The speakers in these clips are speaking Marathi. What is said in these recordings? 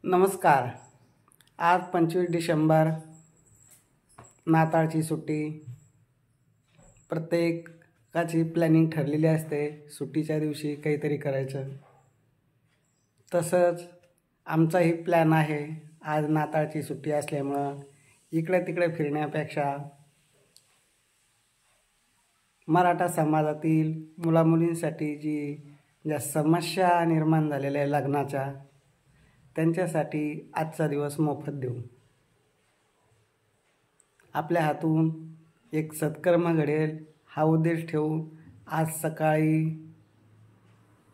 नमस्कार. आज 25 डिसेंबर, नाताळची सुट्टी. प्रत्येकाची प्लॅनिंग ठरलेली असते सुट्टीच्या दिवशी काहीतरी करायचं. तसंच आमचाही प्लॅन आहे. आज नाताळची सुट्टी असल्यामुळं इकडे तिकडे फिरण्यापेक्षा मराठा समाजातील मुलामुलींसाठी ज्या समस्या निर्माण झालेल्या आहे लग्नाच्या, त्यांच्यासाठी आजचा दिवस मोफत देऊ. आपल्या हातून एक सत्कर्म घडेल हा उद्देश ठेवून आज सकाळी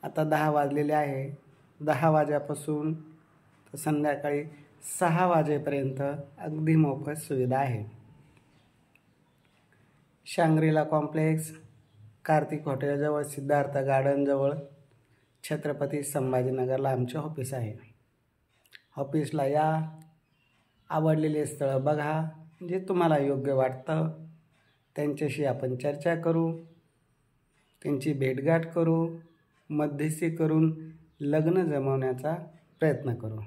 आता 10 वाजलेले आहे. 10 वाजेपासून तर संध्याकाळी 6 वाजेपर्यंत अगदी मोफत सुविधा आहे. शांग्रीला कॉम्प्लेक्स, कार्तिक हॉटेलजवळ, सिद्धार्थ गार्डनजवळ, छत्रपती संभाजीनगरला आमचे ऑफिस आहे. ऑफिसला या, आवडलेले स्थळं बघा, जे तुम्हाला योग्य वाटतं त्यांच्याशी आपण चर्चा करू, त्यांची भेटगाठ करू, मध्यस्थी करून लग्न जमवण्याचा प्रयत्न करू.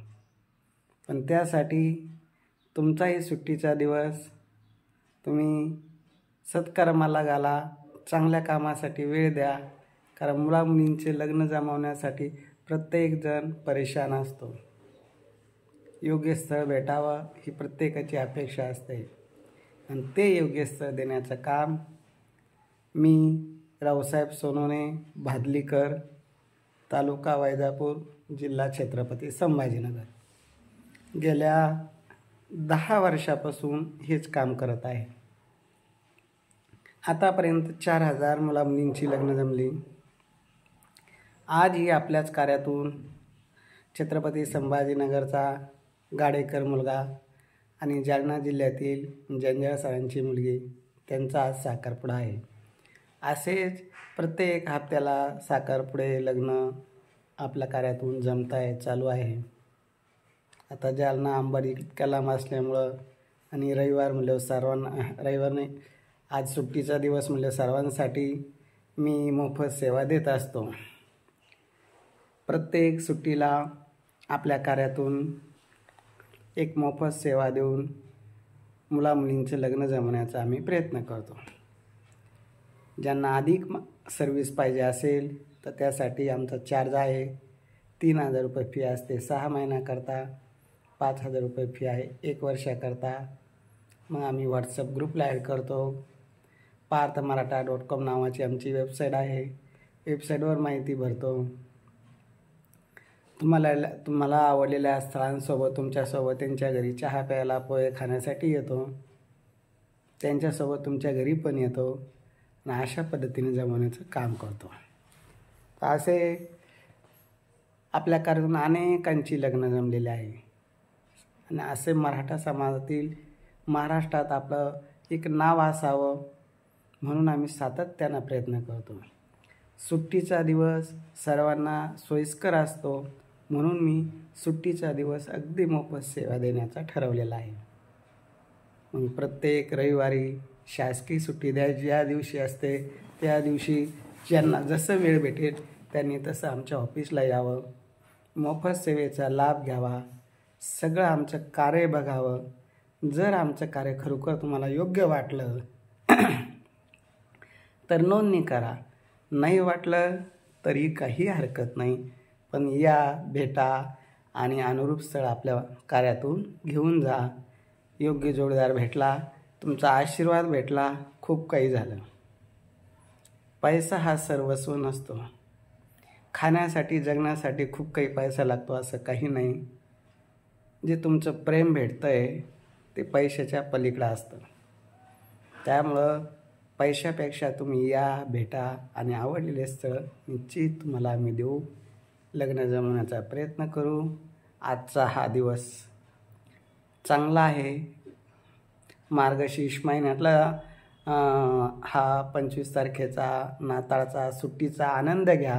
पण त्यासाठी तुमचाही सुट्टीचा दिवस तुम्ही सत्कर्माला घाला, चांगल्या कामासाठी वेळ द्या. कारण मुलामुलींचे लग्न जमवण्यासाठी प्रत्येकजण परेशान असतो. योग्य स्थळ भेटावं ही प्रत्येकाची अपेक्षा असते आणि ते योग्य स्थळ देण्याचं काम मी रावसाहेब सोनवणे, भादलीकर, तालुका वैजापूर, जिल्हा छत्रपती संभाजीनगर, गेल्या 10 वर्षापासून हेच काम करत आहे. आतापर्यंत 4000 मुलामुलींची लग्न जमली. आजही आपल्याच कार्यातून छत्रपती संभाजीनगरचा गाडेकर मुलगा आणि जालना जिल्ह्यातील जंजाळ सरांची मुलगी, त्यांचा आज साखरपुडा आहे. असेच प्रत्येक हप्त्याला साखरपुडे लग्न आपल्या कार्यातून चालू आहे. आता जालना अंबड इतक्या लांब असल्यामुळं आणि रविवार म्हणल्यावर रविवार नाही, आज सुट्टीचा दिवस म्हणल्यावर सर्वांसाठी मी मोफत सेवा देत असतो. प्रत्येक सुट्टीला आपल्या कार्यातून एक मोफत सेवा देऊन मुलामुलींचे लग्न जमवण्याचा आम्ही प्रयत्न करतो. ज्यांना अधिक सर्विस पाहिजे असेल तर त्यासाठी आमचा चार्ज आहे. 3000 रुपये फी असते 6 महिन्याकरता, 5000 रुपये फी आहे 1 वर्षाकरता. मग आम्ही व्हॉट्सअप ग्रुपला ॲड करतो. parthamarathha.com नावाची आमची वेबसाईट आहे. वेबसाईटवर माहिती भरतो. तुम्हाला आवडलेल्या स्थळांसोबत तुमच्यासोबत त्यांच्या घरी चहा प्यायला, पोहे खाण्यासाठी येतो. त्यांच्यासोबत तुमच्या घरी पण येतो आणि अशा पद्धतीने जमवण्याचं काम करतो. असे आपल्या कार्यातून अनेकांची लग्न जमलेली आहे आणि असे मराठा समाजातील महाराष्ट्रात आपलं एक नाव असावं म्हणून आम्ही सातत्यानं प्रयत्न करतो. सुट्टीचा दिवस सर्वांना सोयीस्कर असतो म्हणून मी सुट्टीचा दिवस अगदी मोफत सेवा देण्याचा ठरवलेला आहे. मग प्रत्येक रविवारी शासकीय सुट्टी ज्या दिवशी असते त्या दिवशी ज्यांना जसं वेळ भेटेल त्यांनी तसं आमच्या ऑफिसला यावं, मोफत सेवेचा लाभ घ्यावा, सगळं आमचं कार्य बघावं. जर आमचं कार्य खरोखर तुम्हाला योग्य वाटलं तर नोंदणी करा, नाही वाटलं तरी काही हरकत नाही. पण या, भेटा आणि अनुरूप स्थळ आपल्या कार्यातून घेऊन जा. योग्य जोडीदार भेटला, तुमचा आशीर्वाद भेटला, खूप काही झालं. पैसा हा सर्वस्व नसतो. खाण्यासाठी, जगण्यासाठी खूप काही पैसा लागतो असं काही नाही. जे तुमचं प्रेम भेटतं आहे ते पैशाच्या पलीकडं असतं. त्यामुळं पैशापेक्षा तुम्ही या, भेटा आणि आवडलेले स्थळ निश्चित तुम्हाला आम्ही देऊ. लग्न जमवण्याचा प्रयत्न करू. आजचा हा दिवस चांगला आहे. मार्गशीर्ष महिन्यातला हा 25 तारखेचा नाताळचा सुट्टीचा आनंद घ्या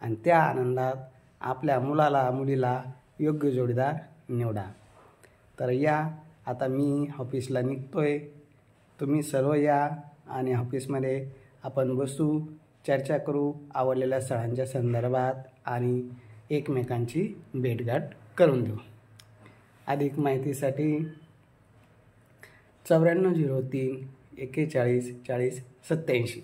आणि त्या आनंदात आपल्या मुलीला योग्य जोडीदार निवडा. तर या, आता मी ऑफिसला निघतोय. तुम्ही सर्व या आणि ऑफिसमध्ये आपण बसू, चर्चा करू आवडलेल्या स्थळांच्या संदर्भात आणि एकमेकांची भेटगाठ करून देऊ. अधिक माहितीसाठी 9403 41 40 87.